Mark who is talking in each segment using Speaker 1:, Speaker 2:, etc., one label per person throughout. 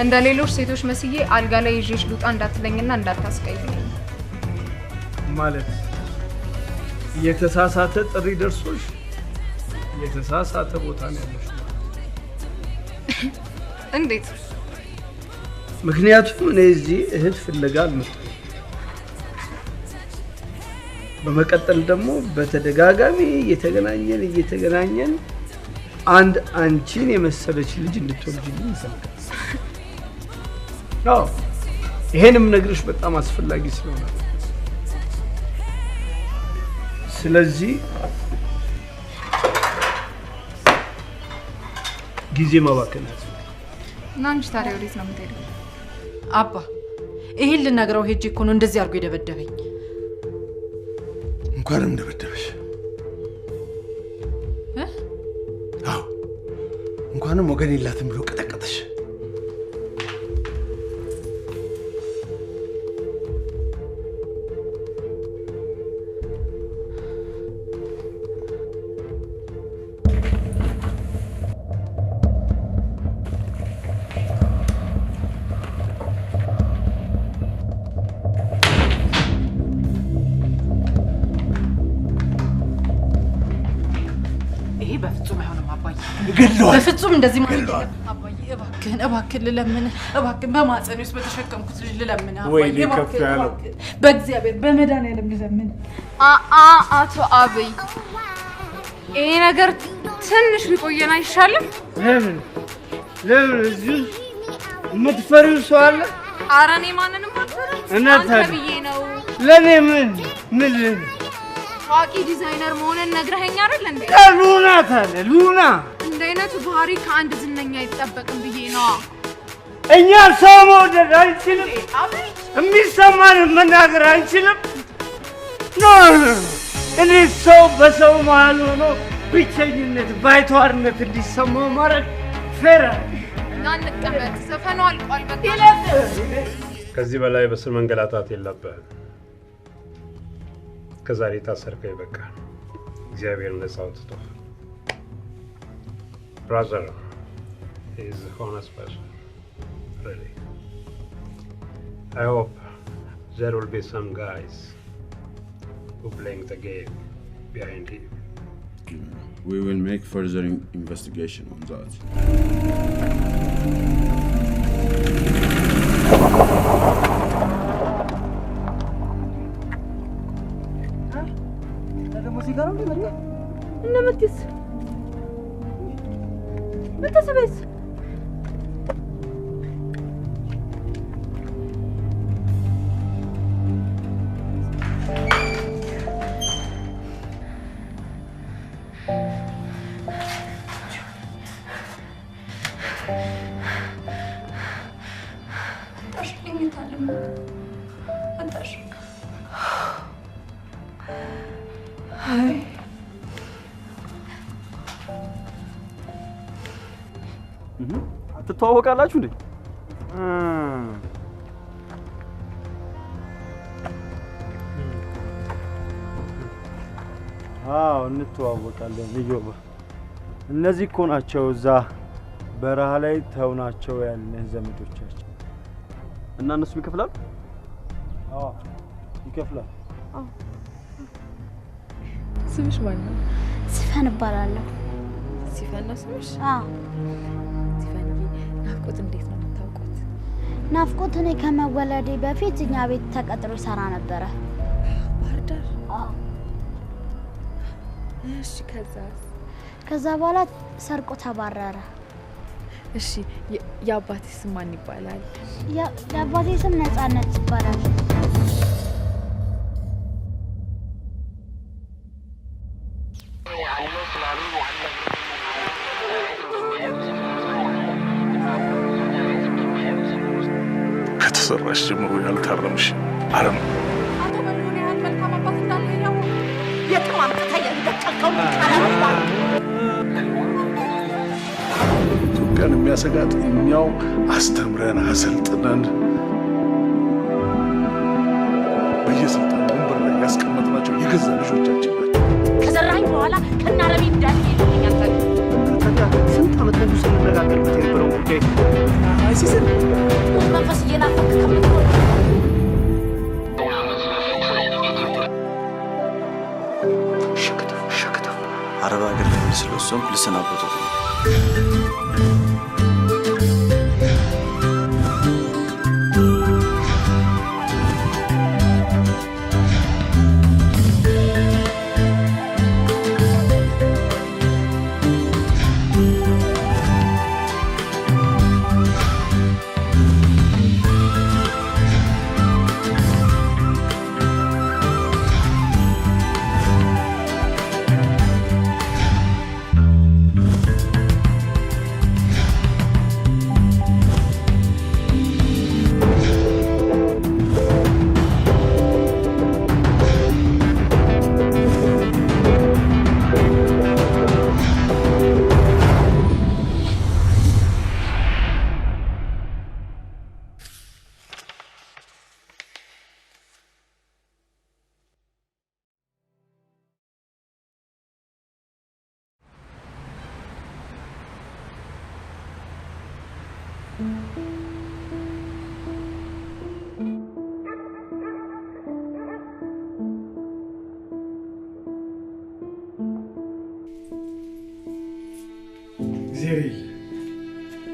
Speaker 1: እንደ ሌሎች ሴቶች መስዬ አልጋ ላይ ይዤሽ ልውጣ እንዳትለኝና እንዳታስቀይመኝ
Speaker 2: ማለት የተሳሳተ ጥሪ ደርሶሽ የተሳሳተ ቦታ ነው ያለሽ
Speaker 1: እንዴት
Speaker 2: ምክንያቱም እኔ እዚህ እህት ፍለጋ አልመጣሁም በመቀጠል ደግሞ በተደጋጋሚ እየተገናኘን አንድ አንቺን የመሰለች ልጅ እንድትወልጂልኝ ይፈልጋል ነው ይሄንም ነግርሽ በጣም አስፈላጊ ስለሆነ ስለዚህ ጊዜ ማባከን
Speaker 1: ናንቺ ታዲያ ወዴት ነው የምትሄደው
Speaker 3: አባ ይሄን ልነግረው ሄጄ እኮ ነው እንደዚህ አድርጎ የደበደበኝ
Speaker 4: እንኳን እንደበደበሽ አዎ እንኳንም ወገን የላትም ብሎ ቀጠቀጠሽ
Speaker 3: በፍጹም እንደዚህ ማለት አባዬ እባክህ ልለምን እባክህ በማጸን ውስጥ በተሸከምኩት ልጅ ልለምን
Speaker 2: አባዬ
Speaker 3: በእግዚአብሔር በመድኃኒዓለም ልለምን
Speaker 1: አቶ አብይ ይሄ ነገር ትንሽ ቢቆየን አይሻልም
Speaker 2: ለምን እዚህ የምትፈሪው ሰው አለ
Speaker 1: ኧረ እኔ ማንንም አልፈራም አንተ ብዬ ነው
Speaker 2: ለኔ ምን
Speaker 1: ታዋቂ ዲዛይነር መሆንን ነግረኸኝ አይደል እንዴ
Speaker 2: ሉና
Speaker 1: እንደ አይነቱ ባህሪ ከአንድ ዝነኛ አይጠበቅም ብዬ ነው
Speaker 2: እኛ ሰው መውደድ አንችልም የሚሰማን መናገር አንችልም እኔ ሰው በሰው መሃል ሆኖ ብቸኝነት ባይተዋርነት እንዲሰማው ማድረግ ፌራ
Speaker 1: ናንቀበል ዘፈኑ አልቋል በቃ
Speaker 5: ከዚህ በላይ በስር መንገላታት የለብህም ከዛሬ ታሰርከው ይበቃ እግዚአብሔር ነፃ አውጥቶ brother is a honest person really I hope there will be some guys who playing the game behind him
Speaker 6: we will make further investigation on that
Speaker 3: نمتيس متى سبيس
Speaker 7: ትተዋወቃላችሁ እንዴ አዎ እንተዋወቃለን ልጆባ እነዚህ እኮ ናቸው እዛ በረሃ ላይ ተውናቸው ያለን ዘመዶቻችን እና እነሱ ይከፍላሉ አዎ ይከፍላሉ
Speaker 1: ስምሽ ማን ነው
Speaker 8: ሲፈን እባላለሁ
Speaker 1: ሲፈን ነው ስምሽ
Speaker 8: አዎ
Speaker 1: ናፍቆት እንዴት ነው የምታውቁት
Speaker 8: ናፍቆት እኔ ከመወለዴ በፊት እኛ ቤት ተቀጥሮ ሰራ ነበር
Speaker 1: ባህርዳር
Speaker 8: አዎ
Speaker 1: እሺ
Speaker 8: ከዛ በኋላ ሰርቆ ተባረረ
Speaker 1: እሺ የአባቴ ስም ማን ይባላል
Speaker 8: የአባቴ ስም ነፃነት ይባላል
Speaker 4: ከተሰራሽ ጀምሮ ያልታረምሽ አረም
Speaker 3: አቶ በሉን ያህል መልካም አባት እንዳለ ያው የጥማም ተታየል በጨልከው
Speaker 4: ኢትዮጵያን የሚያሰጋት እኛው አስተምረን አሰልጥነን በየስልጣን ወንበር ላይ ያስቀመጥናቸው የገዛ ልጆቻችን ናቸው
Speaker 3: ከዘራኝ በኋላ ከናረቢ እንዳል ይልኛል
Speaker 2: ታዲያ ስንት ዓመት ነው ስንነጋገርበት የነበረው ጉዳይ አይሲስን
Speaker 3: መንፈስ እየናፈቀ ከምትሆን
Speaker 7: ሸክታ አረብ ሀገር ላይ ስለወሰንኩ ልሰናበቱት ነው።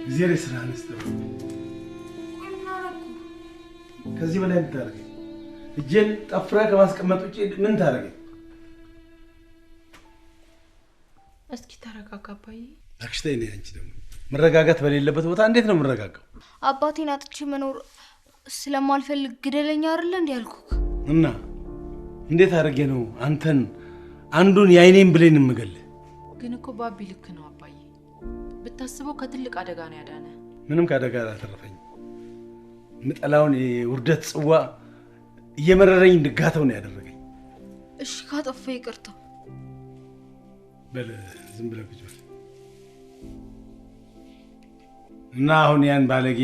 Speaker 2: زيري سرعة نستوى كذي ولا أنت تارجع الجن أفراك ماسك ما تجي من تارجع
Speaker 3: እስኪ ተረጋጋ አባዬ
Speaker 2: አክሽተኝ አንቺ ደግሞ መረጋጋት በሌለበት ቦታ እንዴት ነው መረጋጋው
Speaker 8: አባቴን አጥቼ መኖር ስለማልፈልግ ግደለኛ አይደል እንዴ ያልኩክ
Speaker 2: እና እንዴት አድርጌ ነው አንተን አንዱን ያይኔን ብሌን ምገል
Speaker 3: ግን እኮ ባቢ ልክ ነው አባዬ ብታስበው ከትልቅ አደጋ ነው ያዳነ
Speaker 2: ምንም ካደጋ አላተረፈኝ ምጠላውን የውርደት ጽዋ እየመረረኝ እንድጋተው ነው ያደረገኝ
Speaker 8: እሺ ካጠፋ ይቅርታ
Speaker 2: በል ዝም ብለህ ቁጭ በል እና አሁን ያን ባለጌ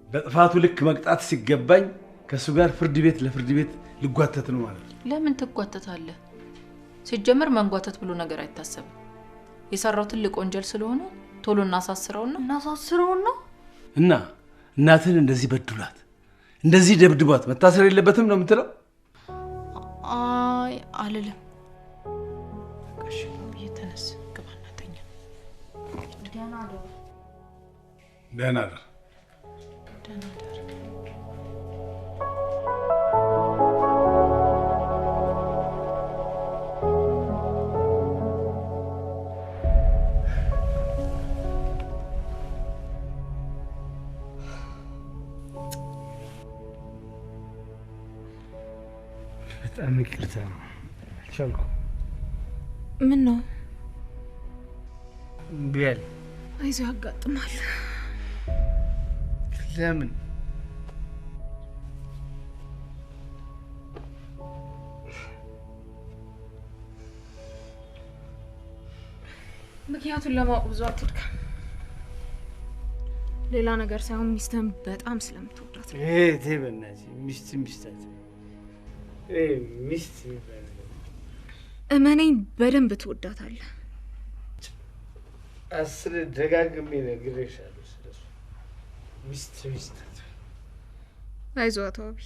Speaker 2: በጥፋቱ ልክ መቅጣት ሲገባኝ ከሱ ጋር ፍርድ ቤት ለፍርድ ቤት ልጓተት ነው ማለት ነው
Speaker 3: ለምን ትጓተታለህ ሲጀመር መንጓተት ብሎ ነገር አይታሰብም የሰራው ትልቅ ወንጀል ስለሆነ ቶሎ እናሳስረውና
Speaker 2: እና እናትን እንደዚህ በድሏት እንደዚህ ደብድቧት መታሰር የለበትም ነው የምትለው
Speaker 3: አይ አልልም እሺ የተነስ ግባና ተኛ
Speaker 2: ደህና ደር በጣም ይቅርታ ቻልኩ
Speaker 3: ምን ነው
Speaker 2: ቢያል
Speaker 3: አይዞ ያጋጥማል
Speaker 2: ለምን
Speaker 1: ምክንያቱን ለማወቅ ብዙ አትድከም ሌላ ነገር ሳይሆን ሚስትህን በጣም ስለምትወዳት ነው
Speaker 2: ተበናጂ ሚስታት ሚስት
Speaker 1: እመነኝ በደንብ ትወዳታለህ
Speaker 2: አስር ደጋግሜ ነግሬሻለሁ ስለሱ ሚስት
Speaker 1: አይዞህ አቶ አቢ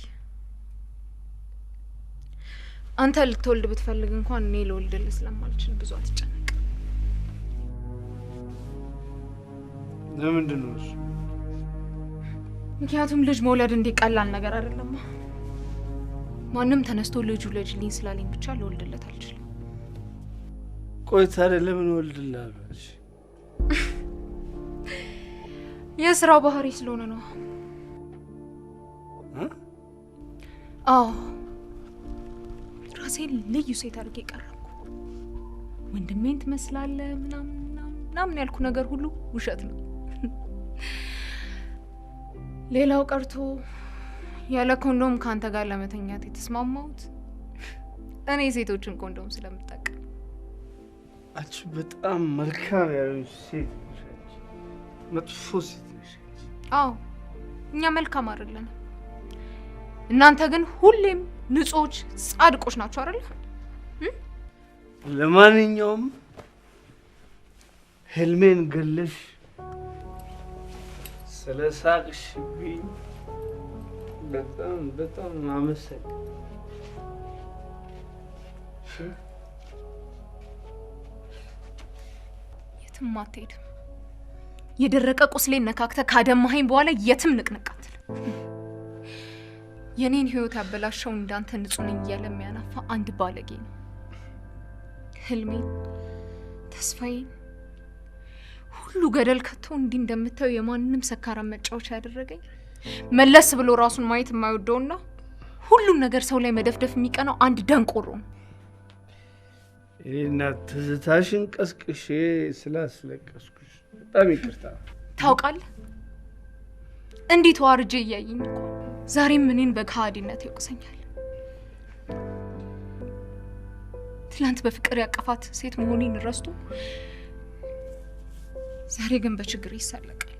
Speaker 1: አንተ ልትወልድ ብትፈልግ እንኳን እኔ ልወልድልህ ስለማልችል ብዙ አትጨነቅ
Speaker 2: ለምንድን ነው እሱ
Speaker 1: ምክንያቱም ልጅ መውለድ እንዲቀላል ነገር አይደለም ማንም ተነስቶ ልጅ ልጅልኝ ስላለኝ ብቻ ልወልድለት አልችልም
Speaker 2: ቆይ ታዲያ ለምን ወልድልሃለሽ
Speaker 1: የስራው ባህሪ ስለሆነ ነው አዎ ራሴን ልዩ ሴት አድርጌ ቀረብኩ ወንድሜን ትመስላለህ ምናምን ያልኩ ነገር ሁሉ ውሸት ነው ሌላው ቀርቶ ያለ ኮንዶም ካንተ ጋር ለመተኛት የተስማማሁት እኔ ሴቶችን ኮንዶም ስለምጠቀም
Speaker 2: አንቺ በጣም መልካም ያለሽ ሴት ነሽ መጥፎ ሴት ነሽ
Speaker 1: አዎ እኛ መልካም አይደለም እናንተ ግን ሁሌም ንጹዎች ጻድቆች ናችሁ አይደል
Speaker 2: ለማንኛውም ህልሜን ገለሽ ስለሳቅሽብኝ በጣም አመሰግናለሁ።
Speaker 1: የትም አትሄድም። የደረቀ ቁስሌን ነካክተ ካደማኸኝ በኋላ የትም ንቅንቅ አትልም። የኔን ህይወት ያበላሸው እንዳንተ ንጹህ ነኝ እያለ የሚያናፋ አንድ ባለጌ ነው። ህልሜን፣ ተስፋዬን ሁሉ ገደል ከቶ እንዲህ እንደምታየው የማንንም ሰካራም መጫወቻ ያደረገኝ መለስ ብሎ ራሱን ማየት የማይወደውና ሁሉም ነገር ሰው ላይ መደፍደፍ የሚቀናው አንድ ደንቆሮ ነው።
Speaker 2: እኔና ትዝታሽን ቀስቅሼ ስላስለቀስኩሽ በጣም ይቅርታ።
Speaker 1: ታውቃለህ፣ እንዲህ ተዋርጄ እያየኝ እኮ ዛሬም እኔን በከሃዲነት ይወቅሰኛል። ትላንት በፍቅር ያቀፋት ሴት መሆኔን ረስቶ ዛሬ ግን በችግር ይሳለቃል።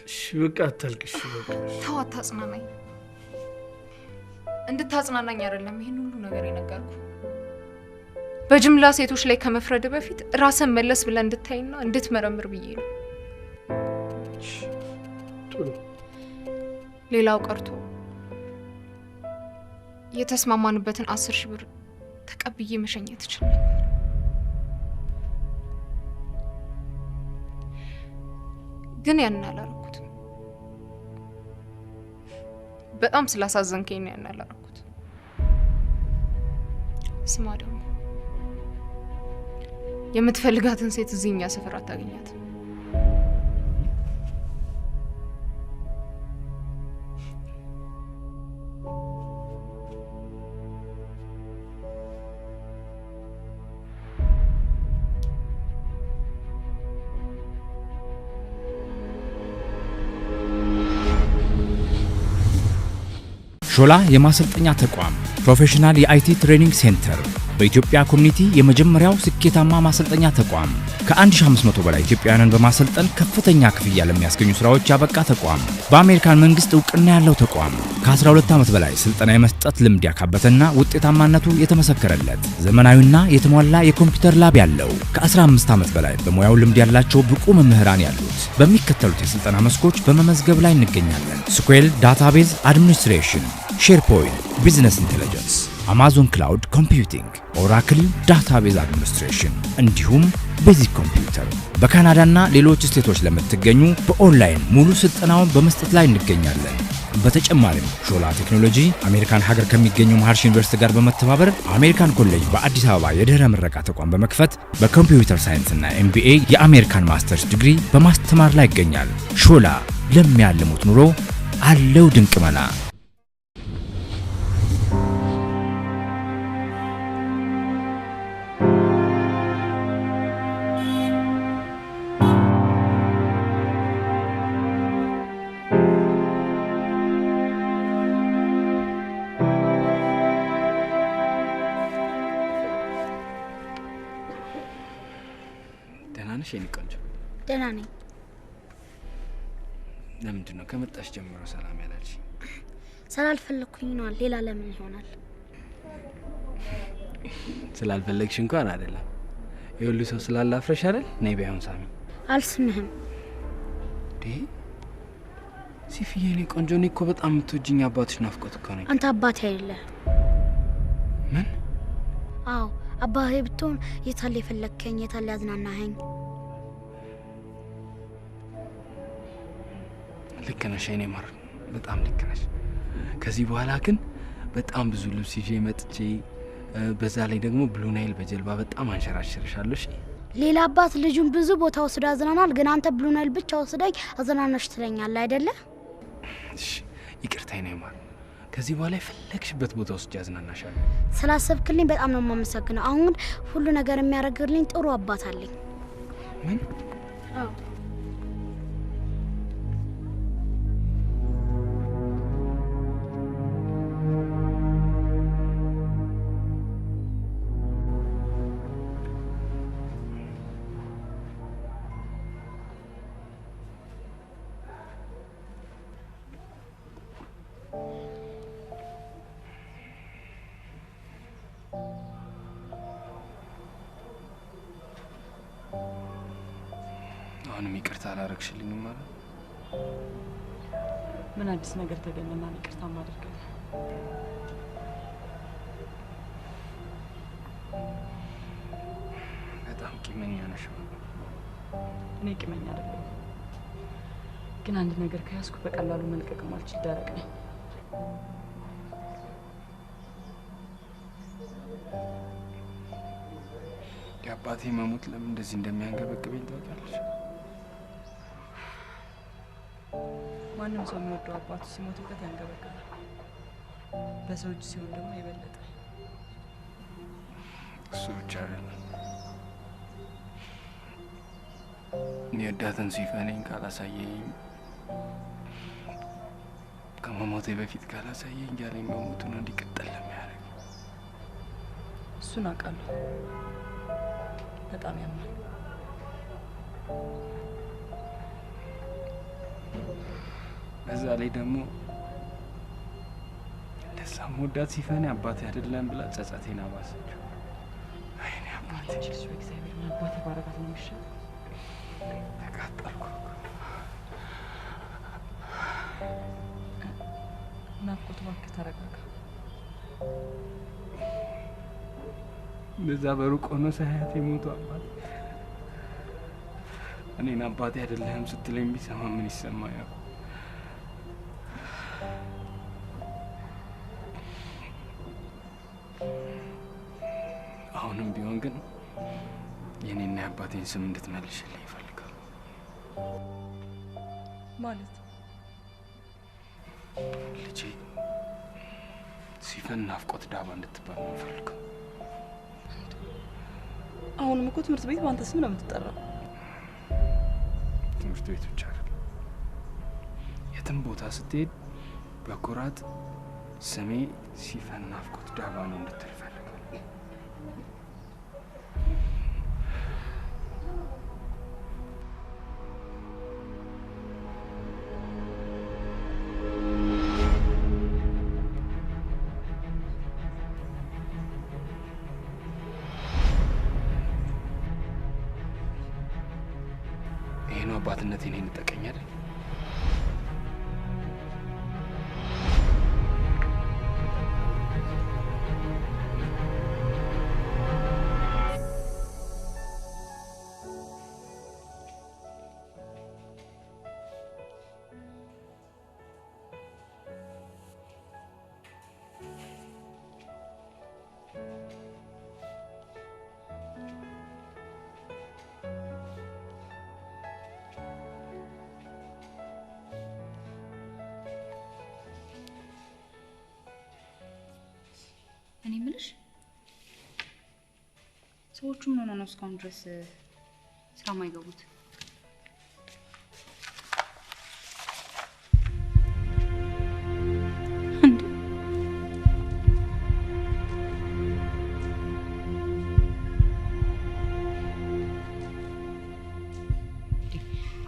Speaker 2: እሺ በቃ አታልቅሽ። በቃ
Speaker 1: ተው፣ አታጽናናኝ። እንድታጽናናኝ አይደለም ይሄን ሁሉ ነገር የነገርኩ። በጅምላ ሴቶች ላይ ከመፍረድ በፊት ራስን መለስ ብለህ እንድታይና እንድትመረምር ብዬ ነው።
Speaker 2: ጥሩ።
Speaker 1: ሌላው ቀርቶ የተስማማንበትን 10,000 ብር ተቀብዬ መሸኘት ይችላል። ግን ያንን አላረኩትም። በጣም ስላሳዘንከኝ ነው ያንን አላረኩት። ስማ ደግሞ የምትፈልጋትን ሴት እዚህኛ ሰፈር አታገኛት።
Speaker 9: ሾላ የማሰልጠኛ ተቋም ፕሮፌሽናል የአይቲ ትሬኒንግ ሴንተር በኢትዮጵያ ኮሚኒቲ የመጀመሪያው ስኬታማ ማሰልጠኛ ተቋም ከ1500 በላይ ኢትዮጵያውያንን በማሰልጠን ከፍተኛ ክፍያ ለሚያስገኙ ስራዎች ያበቃ ተቋም በአሜሪካን መንግስት እውቅና ያለው ተቋም ከ12 ዓመት በላይ ስልጠና የመስጠት ልምድ ያካበተና ውጤታማነቱ የተመሰከረለት ዘመናዊና የተሟላ የኮምፒውተር ላብ ያለው ከ15 ዓመት በላይ በሙያው ልምድ ያላቸው ብቁ መምህራን ያሉት በሚከተሉት የስልጠና መስኮች በመመዝገብ ላይ እንገኛለን። ስኩዌል ዳታቤዝ አድሚኒስትሬሽን፣ ሼርፖይንት ቢዝነስ ኢንተለጀንስ፣ አማዞን ክላውድ ኮምፒውቲንግ፣ ኦራክል ዳታቤዝ አድሚኒስትሬሽን እንዲሁም ቤዚክ ኮምፒውተር። በካናዳና ሌሎች ስቴቶች ለምትገኙ በኦንላይን ሙሉ ስልጠናውን በመስጠት ላይ እንገኛለን። በተጨማሪም ሾላ ቴክኖሎጂ አሜሪካን ሀገር ከሚገኘው መሃርሽ ዩኒቨርሲቲ ጋር በመተባበር አሜሪካን ኮሌጅ በአዲስ አበባ የድህረ ምረቃ ተቋም በመክፈት በኮምፒውተር ሳይንስና ኤምቢኤ የአሜሪካን ማስተርስ ዲግሪ በማስተማር ላይ ይገኛል። ሾላ ለሚያልሙት ኑሮ አለው ድንቅ መላ።
Speaker 10: የኔ ቆንጆ?
Speaker 8: ደህና ነኝ።
Speaker 10: ለምንድን ነው ከመጣሽ ጀምሮ ሰላም ያላልሽ?
Speaker 8: ስላልፈለኩኝ ነው። ሌላ ለምን ይሆናል?
Speaker 10: ስላልፈለግሽ እንኳን አይደለም። የሁሉ ሰው ስላላፍረሽ አይደል? ነይ ባይሆን ሳሚ።
Speaker 8: አልስምህም።
Speaker 10: ሲፊዬ የኔ ቆንጆ፣ እኔ እኮ በጣም የምትወጂኝ አባትሽ ናፍቆት እኮ ነኝ።
Speaker 8: አንተ አባቴ አይደለህ።
Speaker 10: ምን?
Speaker 8: አዎ አባቴ ብትሆን የታለ የፈለከኝ፣ የታለ ያዝናናኸኝ?
Speaker 10: ልክ ነሽ የኔ ማር፣ በጣም ልክ ነሽ። ከዚህ በኋላ ግን በጣም ብዙ ልብስ ይዤ መጥቼ በዛ ላይ ደግሞ ብሉ ናይል በጀልባ በጣም አንሸራሽርሻለሁ። እሺ?
Speaker 8: ሌላ አባት ልጁን ብዙ ቦታ ወስዶ ያዝናናል፣ ግን አንተ ብሉ ናይል ብቻ ወስደኝ አዝናናሽ ትለኛለህ አይደለ?
Speaker 10: እሺ ይቅርታ የኔ ማር፣ ከዚህ በኋላ የፈለግሽበት ቦታ ውስጥ ያዝናናሻል።
Speaker 8: ስላሰብክልኝ በጣም ነው የማመሰግነው። አሁን ሁሉ ነገር የሚያደርግልኝ ጥሩ አባት አለኝ።
Speaker 10: ምን?
Speaker 8: አዎ
Speaker 10: አሁንም ይቅርታ አላረግሽልኝም ማለት?
Speaker 11: ምን አዲስ ነገር ተገኘና ይቅርታ ማድረግ?
Speaker 10: በጣም ቂመኛ ነሽ።
Speaker 11: እኔ ቂመኛ አይደለም፣ ግን አንድ ነገር ከያዝኩ በቀላሉ መልቀቅ ማልችል ደረቅ ነኝ።
Speaker 10: የአባቴ መሞት ለምን እንደዚህ እንደሚያንገበግበኝ ታውቂያለሽ?
Speaker 11: ማንም ሰው የሚወደው አባቱ ሲሞትበት ያንገበግባል። በሰው እጅ ሲሆን ደግሞ የበለጠ።
Speaker 10: እሱ ብቻ አይደለም፣ የሚወዳትን ሲፈኔን ካላሳየኝ፣ ከመሞቴ በፊት ካላሳየኝ ያለኝ መሞቱን እንዲቀጥል ለሚያደርግ
Speaker 11: እሱን አውቃለሁ። በጣም ያማል።
Speaker 10: በዛ ላይ ደግሞ እንደዛ መወዳት ሲፈኔ አባቴ አይደለም ብላ ጸጸቴን አባሰችው። አይኔ አባቴ
Speaker 11: እሱ እግዚአብሔር ምን አባቴ ባረካት ነው የሚሻለው።
Speaker 10: ተቃጠልኩ።
Speaker 11: ናፍቆት እባክህ ተረጋጋ።
Speaker 10: እንደዛ በሩቅ ሆኖ ሳያት የሞቱ አባት እኔን አባቴ አይደለም ስትለኝ ቢሰማ ምን ይሰማኛል? አሁንም ቢሆን ግን የኔና የአባቴን ስም እንድትመልሽልኝ ይፈልጋል።
Speaker 11: ማለት
Speaker 10: ልጄ ሲፈን ናፍቆት ዳባ እንድትባል ነው የምፈልገው።
Speaker 11: አሁንም እኮ ትምህርት ቤት በአንተ ስም ነው የምትጠራው።
Speaker 10: ትምህርት ቤት ብቻ አይደለም፣ የትም ቦታ ስትሄድ በኩራት ስሜ ሲፈን ናፍቆት ዳባ ነው እንድትል ይፈልጋል። ይሄ ነው አባትነት እኔን እንጠቀኝ አይደል?
Speaker 12: እኔ ምልሽ ሰዎቹ ምን ሆነው ነው እስካሁን ድረስ ስራ ማይገቡት?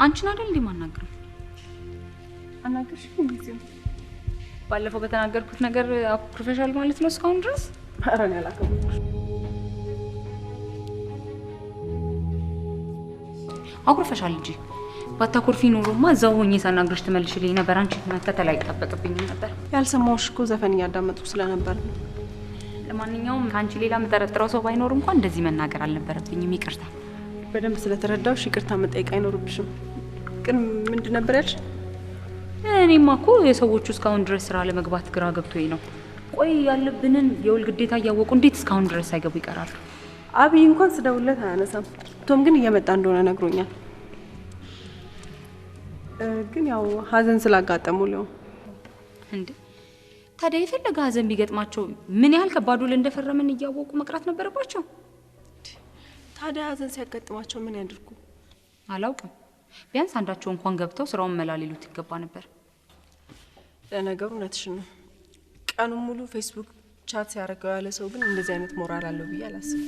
Speaker 12: አንቺን አይደል እንዴ ማናገር?
Speaker 11: አናገርሽ ጊዜው ባለፈው በተናገርኩት ነገር ፕሮፌሽናል ማለት ነው እስካሁን ድረስ? ኧረ እኔ አላከብኩሽ።
Speaker 12: አኩርፈሻል እንጂ ባታኮርፊ ኖሮማ እዛው ሆኜ ሳናግርሽ ትመልሽልኝ ነበር። አንቺ መከተል አይጠበቅብኝም ነበር።
Speaker 11: ያልሰማሁሽ እኮ ዘፈን እያዳመጥኩ ስለነበር ነው።
Speaker 12: ለማንኛውም ከአንቺ ሌላ የምጠረጥረው ሰው ባይኖር እንኳን እንደዚህ መናገር አልነበረብኝም። ይቅርታ።
Speaker 11: በደንብ ስለተረዳሁሽ ይቅርታ መጠየቅ አይኖርብሽም። ግን ምንድን ነበር ያልሽ?
Speaker 12: እኔማ እኮ የሰዎቹ እስካሁን ድረስ ስራ ለመግባት ግራ ገብቶኝ ነው። ቆይ ያለብንን የውል ግዴታ እያወቁ እንዴት እስካሁን ድረስ ሳይገቡ ይቀራሉ?
Speaker 11: አብይ እንኳን ስደውልለት አያነሳም። ቶም ግን እየመጣ እንደሆነ ነግሮኛል። ግን ያው ሀዘን ስላጋጠመው ነው
Speaker 12: እንዴ። ታዲያ የፈለገ ሀዘን ቢገጥማቸው ምን ያህል ከባድ ውል እንደፈረምን እያወቁ መቅራት ነበረባቸው?
Speaker 11: ታዲያ ሀዘን ሲያጋጥማቸው ምን ያድርጉ?
Speaker 12: አላውቅም። ቢያንስ አንዳቸው እንኳን ገብተው ስራውን መላሊሉት ይገባ ነበር።
Speaker 11: ለነገሩ እውነትሽን ነው። ቀኑን ሙሉ ፌስቡክ ቻት ሲያደርገው ያለ ሰው ግን እንደዚህ አይነት ሞራል አለው ብዬ አላስብም።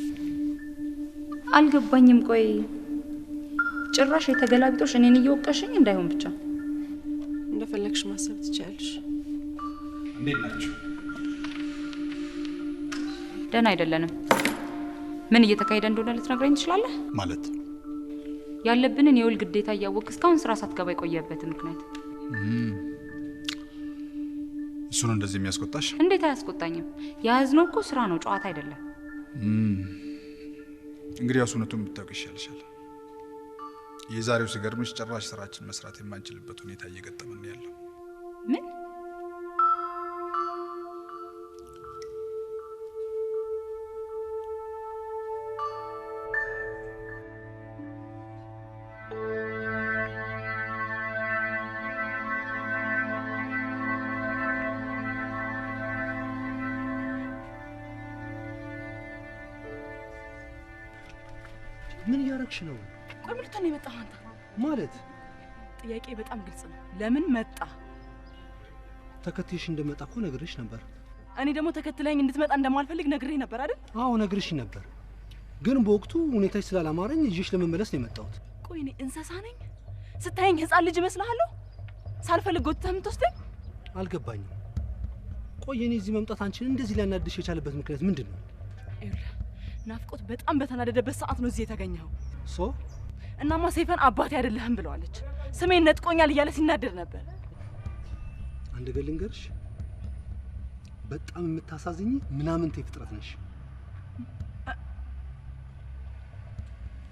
Speaker 12: አልገባኝም። ቆይ ጭራሽ የተገላቢጦሽ እኔን እየወቀሽኝ እንዳይሆን ብቻ።
Speaker 11: እንደፈለግሽ ማሰብ ትችያለሽ።
Speaker 4: እንዴት ናችሁ?
Speaker 12: ደህና አይደለንም። ምን እየተካሄደ እንደሆነ ልትነግረኝ ትችላለህ?
Speaker 4: ማለት
Speaker 12: ያለብንን የውል ግዴታ እያወቅህ እስካሁን ስራ ሳትገባ የቆየበት ምክንያት
Speaker 4: እሱ ነው እንደዚህ የሚያስቆጣሽ?
Speaker 12: እንዴት አያስቆጣኝም? ያዝነው እኮ ስራ ነው፣ ጨዋታ አይደለም።
Speaker 4: እንግዲህ እውነቱን ብታውቂ ይሻልሻል። የዛሬው ሲገርምሽ ጭራሽ ስራችን መስራት የማንችልበት ሁኔታ እየገጠመን ያለው።
Speaker 12: ምን?
Speaker 13: ምን ያረክሽ ነው?
Speaker 14: ቆይ ምን ልትሆን የመጣህ አንተ?
Speaker 13: ማለት
Speaker 14: ጥያቄ በጣም ግልጽ ነው። ለምን መጣ?
Speaker 13: ተከትይሽ እንደመጣ እኮ ነግሬሽ ነበር።
Speaker 14: እኔ ደግሞ ተከትለኝ እንድትመጣ እንደማልፈልግ ነግሬህ ነበር አይደል?
Speaker 13: አዎ ነግሬሽ ነበር፣ ግን በወቅቱ ሁኔታሽ ስላላማረኝ ይዤሽ ለመመለስ ነው የመጣሁት።
Speaker 14: ቆይ እኔ እንስሳ ነኝ? ስታየኝ ህፃን ልጅ እመስልሃለሁ? ሳልፈልግ ጎትተህ የምትወስደኝ?
Speaker 13: አልገባኝም። ቆይ እኔ እዚህ መምጣት አንቺን እንደዚህ ሊያናድሽ የቻለበት ምክንያት ምንድን ነው?
Speaker 14: ይኸውልህ ናፍቆት በጣም በተናደደበት ሰዓት ነው እዚህ የተገኘኸው። እናማ ሰይፈን አባቴ አይደለህም ብለዋለች። ስሜን ነጥቆኛል እያለ ሲናደድ ነበር።
Speaker 13: አንድ ገል ልንገርሽ፣ በጣም የምታሳዝኝ ምናምንቴ ፍጥረት ነሽ።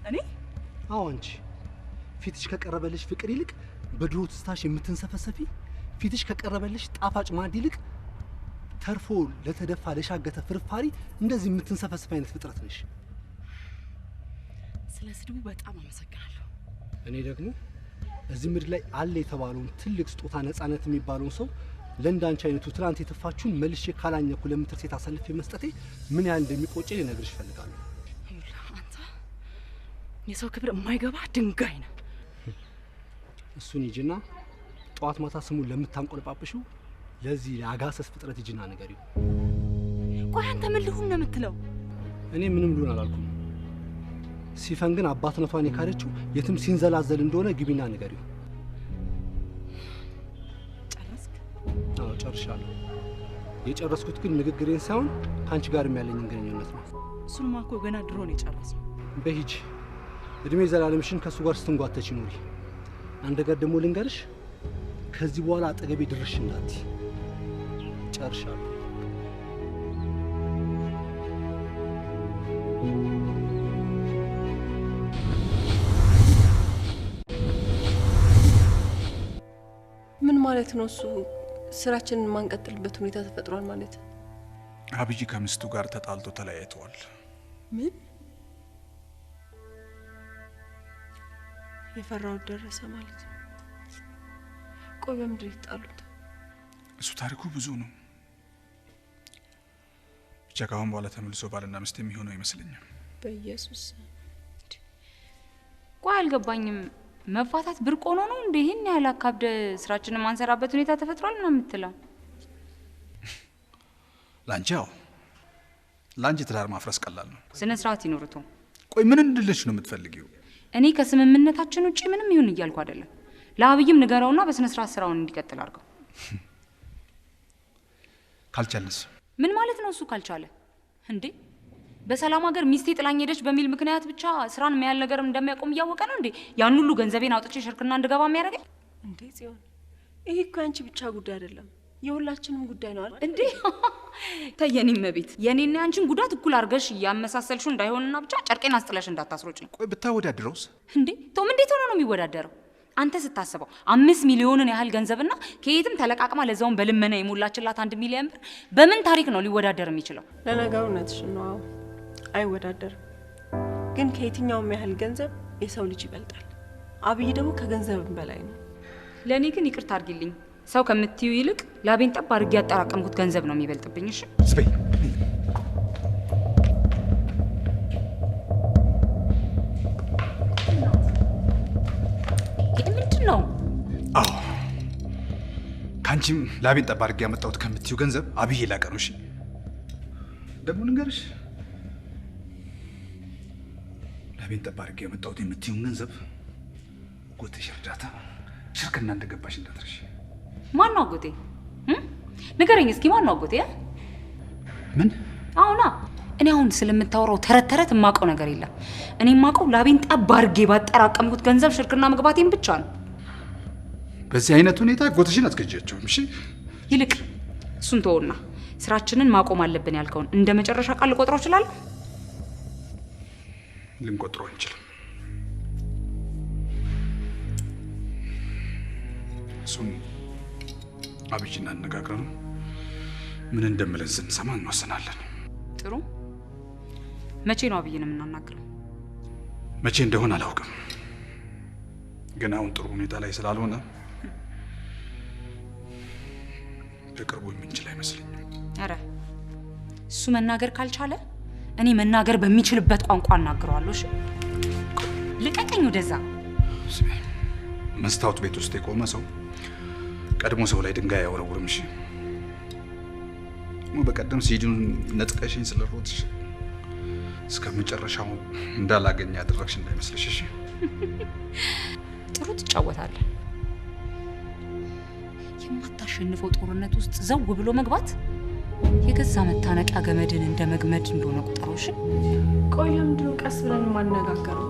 Speaker 14: እኔ?
Speaker 13: አዎ አንቺ። ፊትሽ ከቀረበልሽ ፍቅር ይልቅ በድሮ ትስታሽ የምትንሰፈሰፊ፣ ፊትሽ ከቀረበልሽ ጣፋጭ ማዕድ ይልቅ ተርፎ ለተደፋ ለሻገተ ፍርፋሪ እንደዚህ የምትንሰፈሰፍ አይነት ፍጥረት ነሽ።
Speaker 14: ስለ ስድቡ በጣም አመሰግናለሁ።
Speaker 13: እኔ ደግሞ እዚህ ምድር ላይ አለ የተባለውን ትልቅ ስጦታ ነፃነት የሚባለውን ሰው ለእንዳንቺ አይነቱ ትናንት የተፋችሁን መልሼ ካላኘኩ ለምትር ሴት አሳልፌ መስጠቴ ምን ያህል እንደሚቆጨኝ ልነግርሽ እፈልጋለሁ።
Speaker 14: አንተ የሰው ክብር የማይገባ ድንጋይ ነህ።
Speaker 13: እሱን ሂጂና ጠዋት ማታ ስሙን ለምታንቆለጳጵሽው ለዚህ ለአጋሰስ ፍጥረት ሂጂና ንገሪው።
Speaker 14: ቆይ አንተ ምን ልሁን ነው የምትለው?
Speaker 13: እኔ ምንም ልሁን አላልኩም። ሲፈን ግን አባትነቷን የካደችው የትም ሲንዘላዘል እንደሆነ ግቢና ንገሪው።
Speaker 14: ጨረስክ?
Speaker 13: አዎ ጨርሻለሁ። የጨረስኩት ግን ንግግሬን ሳይሆን ከአንቺ ጋር ያለኝን ግንኙነት ነው።
Speaker 14: እሱንማ እኮ ገና ድሮ ነው የጨረስነው።
Speaker 13: በሂጂ እድሜ ዘላለምሽን ከእሱ ጋር ስትንጓተች ኑሪ። አንድ ነገር ደግሞ ልንገርሽ፣ ከዚህ በኋላ አጠገቤ ድርሽ እንዳትይ። ጨርሻለሁ።
Speaker 15: ምን ማለት ነው እሱ? ስራችንን ማንቀጥልበት ሁኔታ ተፈጥሯል ማለት?
Speaker 4: አብይ ከሚስቱ ጋር ተጣልቶ ተለያይተዋል።
Speaker 15: ምን? የፈራው ደረሰ ማለት ነው? ቆይ በምንድን የተጣሉት?
Speaker 4: እሱ ታሪኩ ብዙ ነው። ብቻ ካሁን በኋላ ተመልሶ ባልና ሚስት የሚሆነው አይመስለኝም።
Speaker 15: በኢየሱስ።
Speaker 12: ቆይ አልገባኝም። መፋታት ብርቅ ሆኖ ነው እንዴ? ይሄን ያህል አካብደ ስራችንን ማንሰራበት ሁኔታ ተፈጥሯል ነው የምትለው?
Speaker 4: ላንቺው ላንቺ ትዳር ማፍረስ ቀላል ነው።
Speaker 12: ስነ ስርዓት ይኖርቶ።
Speaker 4: ቆይ ምን እንድልሽ ነው የምትፈልጊው?
Speaker 12: እኔ ከስምምነታችን ውጪ ምንም ይሁን እያልኩ አይደለም። ለአብይም ንገረውና በስነ ስርዓት ስራውን እንዲቀጥል አድርገው።
Speaker 4: ካልቻለስ?
Speaker 12: ምን ማለት ነው እሱ ካልቻለ? እንዴ በሰላም ሀገር ሚስቴ ጥላኝ ሄደች በሚል ምክንያት ብቻ ስራን የሚያል ነገር እንደሚያቆም እያወቀ ነው እንዴ ያን ሁሉ ገንዘቤን አውጥቼ ሽርክና እንድገባ የሚያደርገኝ?
Speaker 15: እንዴ ጽዮን፣ ይሄ እኮ ያንቺ ብቻ ጉዳይ አይደለም፣ የሁላችንም ጉዳይ ነው አይደል?
Speaker 12: እንዴ ተየኔም መቤት የኔና ያንቺን ጉዳት እኩል አርገሽ ያመሳሰልሽው እንዳይሆንና ብቻ ጨርቄን አስጥለሽ እንዳታስሮጭኝ።
Speaker 4: ቆይ ብታወዳድረውስ?
Speaker 12: እንዴ ቶም እንዴት ሆኖ ነው የሚወዳደረው? አንተ ስታስበው 5 ሚሊዮንን ያህል ገንዘብና ከየትም ተለቃቅማ ለዛውን በልመና የሞላችላት 1 ሚሊዮን ብር በምን ታሪክ ነው ሊወዳደር የሚችለው?
Speaker 15: ለነገሩ ነትሽ ነው፣ አይወዳደርም። ግን ከየትኛውም ያህል ገንዘብ የሰው ልጅ ይበልጣል። አብይ ደግሞ ከገንዘብም በላይ ነው።
Speaker 12: ለኔ ግን ይቅርታ አድርጊልኝ፣ ሰው ከምትዩ ይልቅ ላቤን ጠብ አድርጌ ያጠራቀምኩት ገንዘብ ነው የሚበልጥብኝ። እሺ
Speaker 4: ስበይ።
Speaker 12: ምንድን ነው?
Speaker 4: አዎ ካንቺም ላቤን ጠብ አድርጌ ያመጣሁት ከምትዩ ገንዘብ አብይ ላቀ ነው። እሺ ደግሞ ልንገርሽ፣ ላቤን ጠብ አድርጌ ያመጣሁት የምትዩን ገንዘብ ጎትሽ እርዳታ ሽርክና እንደገባሽ እንዳትረሽ።
Speaker 12: ማን ነው አጎቴ? ንገረኝ እስኪ ማን ነው አጎቴ?
Speaker 4: ምን?
Speaker 12: አሁና እኔ አሁን ስለምታወራው ተረት የማውቀው ነገር የለም። እኔ የማውቀው ላቤን ጠብ አድርጌ ባጠራቀምኩት ገንዘብ ሽርክና መግባቴን ብቻ ነው።
Speaker 4: በዚህ አይነት ሁኔታ ጎትሽን አትገጃቸውም። እሺ
Speaker 12: ይልቅ እሱን ተወውና ስራችንን ማቆም አለብን ያልከውን እንደ መጨረሻ ቃል ልቆጥረው እችላለሁ?
Speaker 4: ልንቆጥረው እንችላለን። እሱን አብይን አነጋግረን ምን እንደምለን ስንሰማ እንወስናለን።
Speaker 12: ጥሩ። መቼ ነው አብይን የምናናግረው?
Speaker 4: መቼ እንደሆነ አላውቅም፣ ግን አሁን ጥሩ ሁኔታ ላይ ስላልሆነ በቅርቡ የምንችል አይመስለኝም። ኧረ
Speaker 12: እሱ መናገር ካልቻለ እኔ መናገር በሚችልበት ቋንቋ እናግረዋለሁ። እሺ ልቀቀኝ ወደዛ።
Speaker 4: መስታወት ቤት ውስጥ የቆመ ሰው ቀድሞ ሰው ላይ ድንጋይ ያወረውርም። እሺ በቀደም ሲዲውን ነጥቀሽኝ ስለሮጥሽ እስከ መጨረሻው እንዳላገኝ ያደረግሽ እንዳይመስልሽ። እሺ
Speaker 12: ጥሩ ትጫወታለህ። የማታሸንፈው ጦርነት ውስጥ ዘው ብሎ መግባት የገዛ መታነቂያ ገመድን እንደ መግመድ እንደሆነ ቁጠረው። እሺ
Speaker 15: ቆይ ለምንድን ነው ቀስ ብለን ማነጋገረው?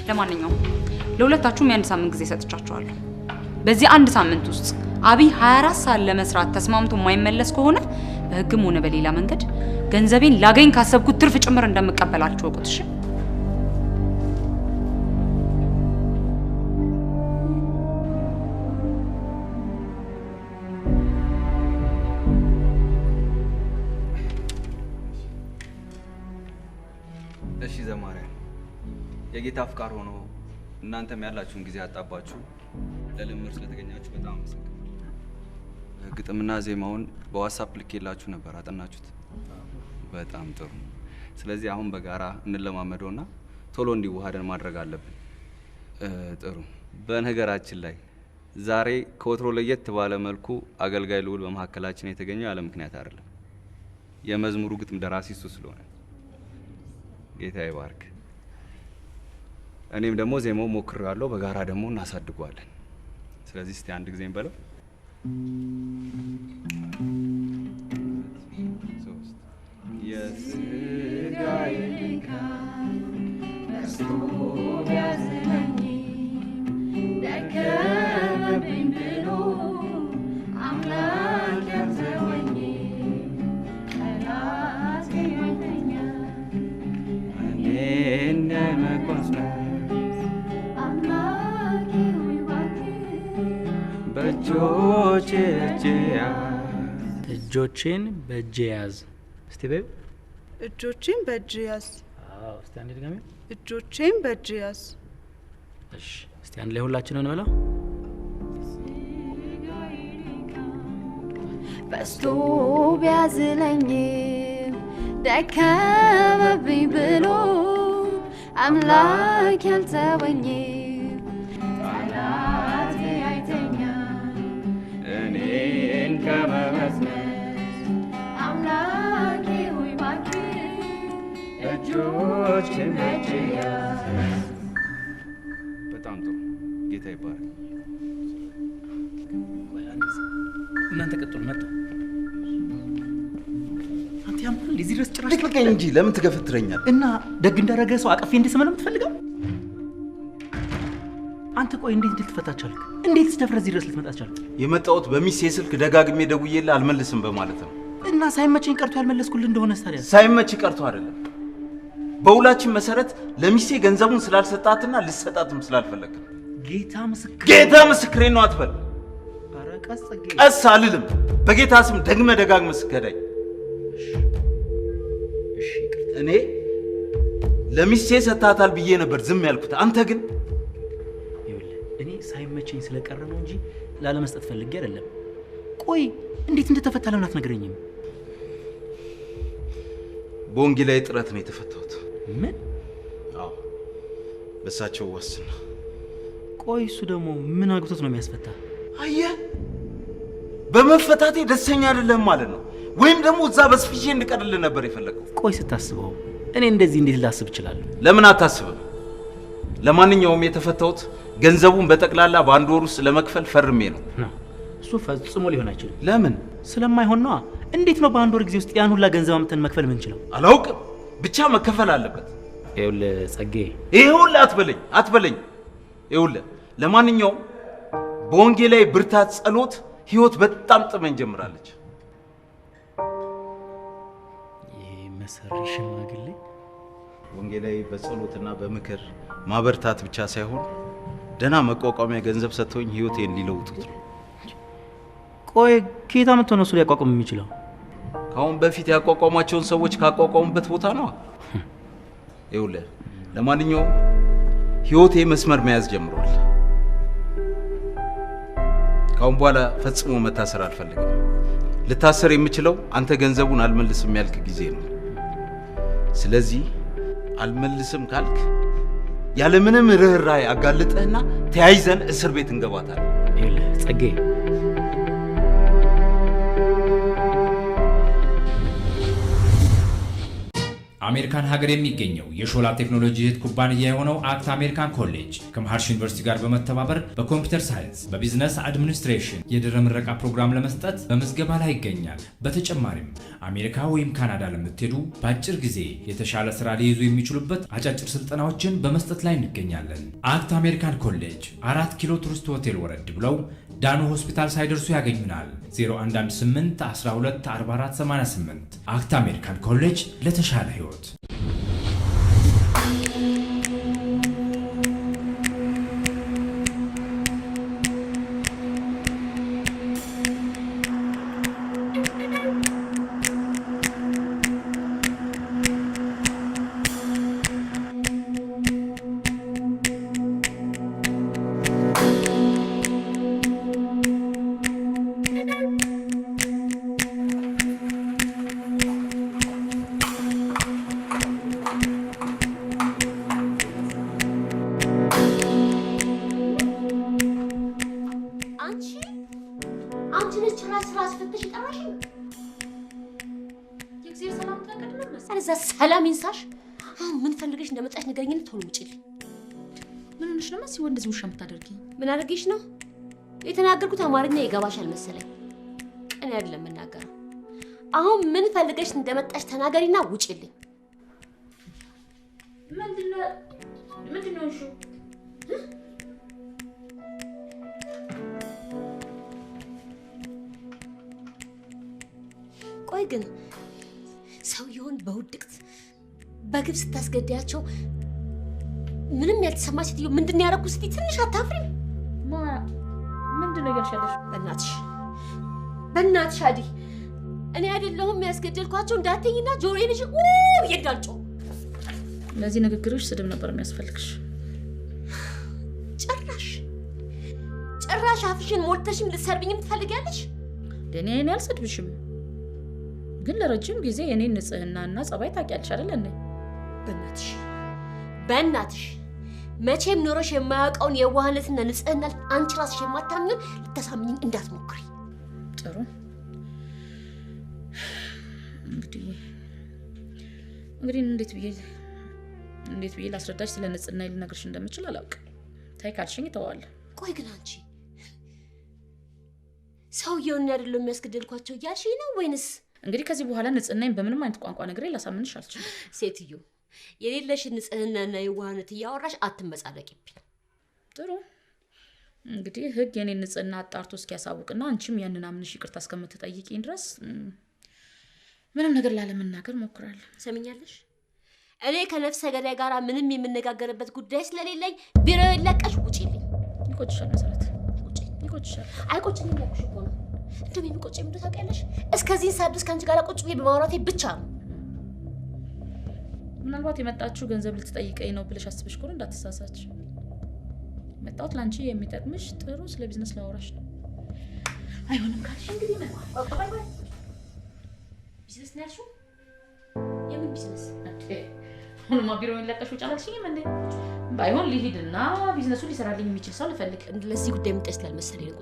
Speaker 12: ለማንኛውም ለሁለታችሁም የ1 ሳምንት ጊዜ ሰጥቻችኋለሁ። በዚህ 1 ሳምንት ውስጥ አብይ 24 ሰዓት ለመስራት ተስማምቶ የማይመለስ ከሆነ በህግም ሆነ በሌላ መንገድ ገንዘቤን ላገኝ ካሰብኩት ትርፍ ጭምር እንደምቀበላችሁ ወቁት። እሺ
Speaker 16: እሺ ዘማሪያ የጌታ ፍቃድ ሆኖ እናንተም ያላችሁን ጊዜ አጣባችሁ ለልምር ስለተገኛችሁ በጣም አመሰግናለሁ። ግጥምና ዜማውን በዋትስአፕ ልኬላችሁ ነበር፣ አጠናችሁት? በጣም ጥሩ። ስለዚህ አሁን በጋራ እንለማመደውና ቶሎ እንዲዋሃደን ማድረግ አለብን። ጥሩ። በነገራችን ላይ ዛሬ ከወትሮ ለየት ባለ መልኩ አገልጋይ ልዑል በመካከላችን የተገኘው ያለ ምክንያት አይደለም። የመዝሙሩ ግጥም ደራሲ እሱ ስለሆነ ጌታ ይባርክ። እኔም ደግሞ ዜማው ሞክሬዋለሁ፣ በጋራ ደግሞ እናሳድገዋለን። ስለዚህ እስቲ አንድ ጊዜ እንበለው። የስጋዬ ድካም በዝቶ ቢያዝነኝ ደከመብኝ ብሎ አምላክ ያልተወኝ ጠላት ይመኛል እኔን ለመቆስመስ አምላኬ ሆይ እባክህ በእጆቼ
Speaker 10: እጆቼን በእጄ ያዝ። እስቲ በይው።
Speaker 17: እጆቼን በእጄ ያዝ።
Speaker 10: አዎ፣ እስቲ አንዴ ድጋሚ።
Speaker 17: እጆቼን በእጄ ያዝ።
Speaker 10: እሺ፣ እስቲ አንድ ላይ ሁላችንን እንበለው።
Speaker 1: በስቶ ቢያዝለኝ ደከመብኝ ብሎ አምላክ ያልተወኝ ጠላት አይተኛ
Speaker 16: እኔን ከመመስመስ
Speaker 1: አምላኬ ሆይ እባክህ
Speaker 16: እጆቼን በእጄ ያዝ። በጣም ጥሩ። ጌታ ይባረክ።
Speaker 10: እናንተ ቀጥሉ። መጣ አንተ ያምራል። እዚህ ድረስ ጭራሽ
Speaker 18: ልቀቀኝ እንጂ ለምን ትገፈትረኛል?
Speaker 10: እና ደግ እንዳደረገ ሰው አቀፌ እንድስመው ነው የምትፈልገው? አንተ ቆይ እንዴት ልትፈታ ቻልክ? እንዴትስ ደፍረህ እዚህ ድረስ ልትመጣ ቻልክ?
Speaker 18: የመጣሁት በሚስቴ ስልክ ደጋግሜ ደውዬልህ አልመልስም በማለት ነው።
Speaker 10: እና ሳይመቸኝ ቀርቶ ያልመለስኩልህ እንደሆነ ታዲያ?
Speaker 18: ሳይመች ቀርቶ አይደለም፣ በውላችን መሰረት ለሚስቴ ገንዘቡን ስላልሰጣትና ልሰጣትም ስላልፈለግ። ጌታ ምስክሬ ነው አትበል። ቀስ አልልም። በጌታ ስም ደግመህ ደጋግመህ ስገዳኝ። እኔ ለሚስቴ ሰጣታል ብዬ ነበር ዝም ያልኩት። አንተ ግን
Speaker 10: እኔ ሳይመቸኝ ስለቀረ ነው እንጂ ላለመስጠት ፈልጌ አይደለም። ቆይ እንዴት እንደተፈታ ለምን አትነግረኝም?
Speaker 18: በወንጌላዊ ጥረት ነው የተፈታሁት።
Speaker 10: ምን?
Speaker 18: አዎ፣ በሳቸው ዋስና።
Speaker 10: ቆይ እሱ ደግሞ ምን አግብቶት ነው የሚያስፈታ?
Speaker 18: አየህ፣ በመፈታቴ ደስተኛ አይደለም ማለት ነው። ወይም ደግሞ እዛ በስፊዬ እንድቀርልህ ነበር የፈለገው።
Speaker 10: ቆይ ስታስበው እኔ እንደዚህ እንዴት ላስብ እችላለሁ?
Speaker 18: ለምን አታስብም? ለማንኛውም የተፈታሁት ገንዘቡን በጠቅላላ በአንድ ወር ውስጥ ለመክፈል ፈርሜ ነው።
Speaker 19: እሱ ፈጽሞ ሊሆን አይችልም።
Speaker 18: ለምን?
Speaker 19: ስለማይሆን ነው። እንዴት ነው በአንድ ወር ጊዜ ውስጥ ያን ሁላ ገንዘብ አምጥተን መክፈል የምንችለው?
Speaker 18: አላውቅም፣ ብቻ መከፈል አለበት።
Speaker 19: ይኸውልህ ጸጌ፣
Speaker 18: ይኸውልህ አትበለኝ። ይኸውልህ ለማንኛውም በወንጌላዊ ብርታት ጸሎት ህይወት በጣም ጥመን ጀምራለች።
Speaker 19: ይሄ መሰሪ ሽማግሌ
Speaker 18: ወንጌላዊ በጸሎትና በምክር ማበርታት ብቻ ሳይሆን ደና መቋቋሚያ ገንዘብ ሰጥቶኝ ህይወቴን ሊለውጡት ነው።
Speaker 19: ቆይ ኬታ መጥቶ ነው እሱ ሊያቋቁም የሚችለው?
Speaker 18: ከአሁን በፊት ያቋቋሟቸውን ሰዎች ካቋቋሙበት ቦታ ነው። ይኸውልህ ለማንኛውም ህይወቴ መስመር መያዝ ጀምሯል። ካሁን በኋላ ፈጽሞ መታሰር አልፈልግም። ልታሰር የምችለው አንተ ገንዘቡን አልመልስም ያልክ ጊዜ ነው። ስለዚህ አልመልስም ካልክ ያለምንም ርህራሄ አጋልጠህና ተያይዘን እስር ቤት እንገባታለን።
Speaker 19: ይኸውልህ ጸጌ፣
Speaker 9: አሜሪካን ሀገር የሚገኘው የሾላ ቴክኖሎጂ እህት ኩባንያ የሆነው አክት አሜሪካን ኮሌጅ ከመሃርሽ ዩኒቨርሲቲ ጋር በመተባበር በኮምፒውተር ሳይንስ፣ በቢዝነስ አድሚኒስትሬሽን የድህረ ምረቃ ፕሮግራም ለመስጠት በምዝገባ ላይ ይገኛል። በተጨማሪም አሜሪካ ወይም ካናዳ ለምትሄዱ በአጭር ጊዜ የተሻለ ስራ ሊይዙ የሚችሉበት አጫጭር ስልጠናዎችን በመስጠት ላይ እንገኛለን። አክት አሜሪካን ኮሌጅ 4 ኪሎ ቱሪስት ሆቴል ወረድ ብለው ዳኖ ሆስፒታል ሳይደርሱ ያገኙናል። 0118 12 44 88 አክት አሜሪካን ኮሌጅ ለተሻለ ህይወት።
Speaker 20: ሰላም ይንሳሽ። አሁን ምን ፈልገሽ እንደመጣሽ ንገሪኝና ቶሎ ውጪልኝ።
Speaker 3: ምን ሆነሽ ነው መሲ ወንደዚህ ውሻ የምታደርጊኝ?
Speaker 20: ምን አድርጌሽ ነው? የተናገርኩት አማርኛ ይገባሻል መሰለኝ። ቀን አይደለም የምናገረው። አሁን ምን ፈልገሽ እንደመጣሽ ተናገሪና ውጪልኝ። ምንድነው እሺ? ቆይ ግን ሰውየውን በውድቅት በግብ ስታስገዳያቸው ምንም ያልተሰማ ሴትዮ ምንድን ነው ያደረኩት ስትይ ትንሽ አታፍሪም?
Speaker 3: ምንድን ነው እያልሻለሽ?
Speaker 20: በእናትሽ አዲ፣ እኔ አይደለሁም ያስገደልኳቸው እንዳትይኝና ጆሮዬን እሺ ብዬ እንዳልጮህ።
Speaker 3: ለዚህ ንግግሮች ስድብ ነበር የሚያስፈልግሽ።
Speaker 20: ጭራሽ አፍሽን ሞልተሽም ልትሰርብኝም ትፈልጊያለሽ?
Speaker 3: እኔ አልሰድብሽም፣ ግን ለረጅም ጊዜ የኔን ንጽህናና ጸባይ ታውቂያለሽ አይደል እንዴ?
Speaker 20: በእናትሽ መቼም ኖሮሽ የማያውቀውን የዋህነትና ንጽህና አንቺ ራስሽ የማታምኚውን ልታሳምኚኝ እንዳትሞክሪ።
Speaker 3: ጥሩ እንግዲህ እንዴት ብዬ ላስረዳሽ ስለ ንጽህና ልነግርሽ እንደምችል አላውቅም። ታይ ካልሽኝ እተዋለሁ።
Speaker 20: ቆይ ግን አንቺ ሰውየውን አይደለም የሚያስገድልኳቸው እያልሽኝ ነው ወይንስ?
Speaker 3: እንግዲህ ከዚህ በኋላ ንጽህናዬን በምንም አይነት ቋንቋ ነግሬ ላሳምንሽ አልችልም።
Speaker 20: ሴትዮ የሌለሽን ንጽህናና የዋህነት እያወራሽ አትመጻደቂብኝ።
Speaker 3: ጥሩ እንግዲህ ህግ የኔን ንጽህና አጣርቶ እስኪያሳውቅና አንቺም ያንን አምንሽ ይቅርታ እስከምትጠይቂኝ ድረስ ምንም ነገር ላለመናገር ሞክራለሁ።
Speaker 20: ሰምኛለሽ? እኔ ከነፍሰ ገዳይ ጋር ምንም የምነጋገርበት ጉዳይ ስለሌለኝ ቢሮ ለቀሽ ውጪልኝ።
Speaker 3: ይቆጭሻል መሰረት፣ ይቆጭሻል።
Speaker 20: አይቆጭኝም ያልኩሽ እኮ ነው። እንደውም የሚቆጭኝ ምንድን ታውቂያለሽ? እስከዚህን ሰዓት ድረስ ከአንቺ ጋር ቁጭ ብዬ በማውራቴ ብቻ ነው።
Speaker 3: ምናልባት የመጣችው ገንዘብ ልትጠይቀኝ ነው ብለሽ አስበሽ ከሆነ እንዳትሳሳች። መጣሁት ለአንቺ የሚጠቅምሽ ጥሩ ስለ ቢዝነስ ላወራሽ ነው። አይሆንም ካልሽ እንግዲህ ነው።
Speaker 20: ቢዝነስ ነው ያልሽው? የምን ቢዝነስ?
Speaker 3: አሁንማ ቢሮውን ለቀሽው ጫላልሽኝም እንዴ? ባይሆን ሊሂድና ቢዝነሱን ሊሰራልኝ የሚችል ሰው ልፈልግ።
Speaker 20: ለዚህ ጉዳይ ምን ስላልመሰለኝ ነው።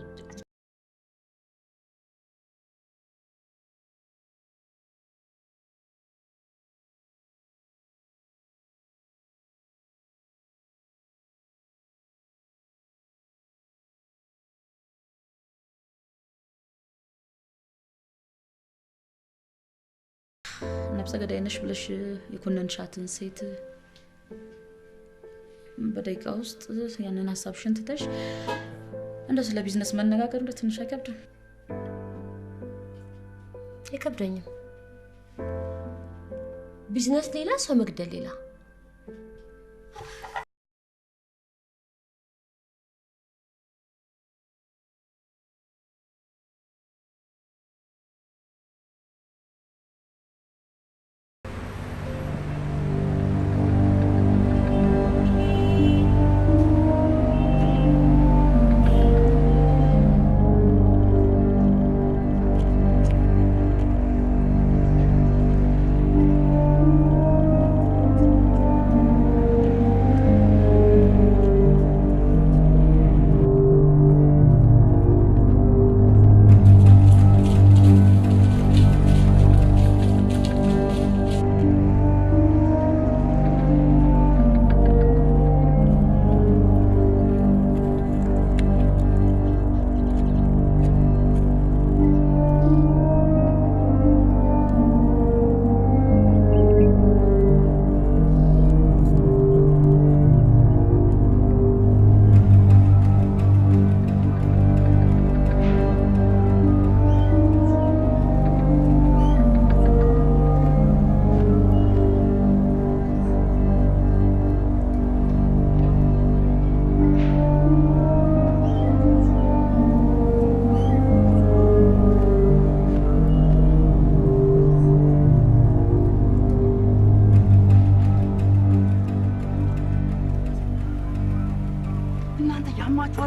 Speaker 3: ነፍሰ ገዳይ ነሽ ብለሽ የኮነንሻትን ሴት በደቂቃ ውስጥ ያንን ሐሳብሽን ትተሽ እንደው ስለ ቢዝነስ መነጋገር እንደ ትንሽ አይከብድም?
Speaker 20: አይከብደኝም። ቢዝነስ ሌላ፣ ሰው መግደል ሌላ።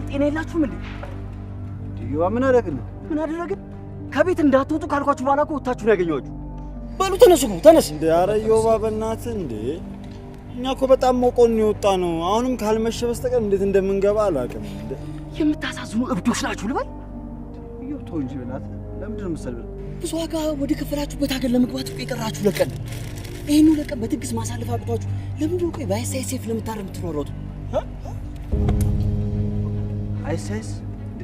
Speaker 2: ጤና የላችሁም እንዴ? ዲዩዋ ምን አደረግን? ምን አደረግን? ከቤት እንዳትወጡ ካልኳችሁ በኋላ እኮ ወጣችሁ ነው ያገኘኋችሁ። በሉ ተነሱ፣ ተነስ።
Speaker 6: እንዴ ኧረ ዮባ በእናትህ እንዴ! እኛ እኮ በጣም ሞቆን የወጣ ነው። አሁንም ካልመሸ በስተቀር እንዴት እንደምንገባ አላውቅም። እንዴ
Speaker 2: የምታሳዝኑ እብዶች ናችሁ ልበል? ይወጡ እንጂ በእናትህ ለምንድን ነው የምትሰልበን?
Speaker 21: ብዙ ዋጋ ወደ ከፈላችሁበት ሀገር ለመግባት እኮ የቀራችሁ ለቀን ይሄን ለቀን በትግስ ማሳለፍ አቅቷችሁ ለምንድን ነው ቆይ በአይኤስአይኤፍ ለምታረም የምትሯሯጡ?
Speaker 2: አይኤስአይኤስ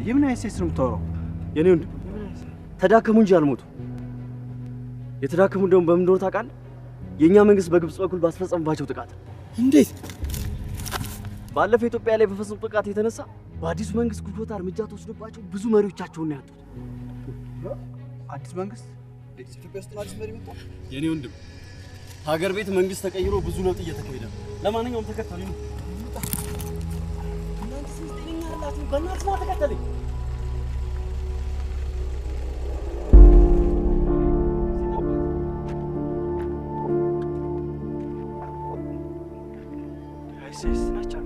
Speaker 2: የምን አይኤስአይኤስ ነው የምታወራው? የኔ ወንድም ተዳከሙ እንጂ አልሞቱ። የተዳከሙ እንደውም በምን እንደሆነ ታውቃለህ? የእኛ መንግስት በግብጽ በኩል ባስፈጸመባቸው ጥቃት።
Speaker 21: እንዴት?
Speaker 2: ባለፈው ኢትዮጵያ ላይ በፈጸሙ ጥቃት የተነሳ በአዲሱ መንግስት ጉልበት እርምጃ ተወስዶባቸው ብዙ መሪዎቻቸውን ነው ያጡት።
Speaker 6: አዲስ መንግስት ኢትዮጵያ ውስጥ አዲስ መሪ መጣ? የኔ ወንድም ሀገር ቤት መንግስት ተቀይሮ ብዙ ለውጥ እየተካሄደ ነው። ለማንኛውም ተከተሉኝ ነው።
Speaker 21: እናንተ ሲስተኛ አላችሁ በእናትህ ነው ተከተለኝ።
Speaker 2: አይኤስአይኤስ ናቸው።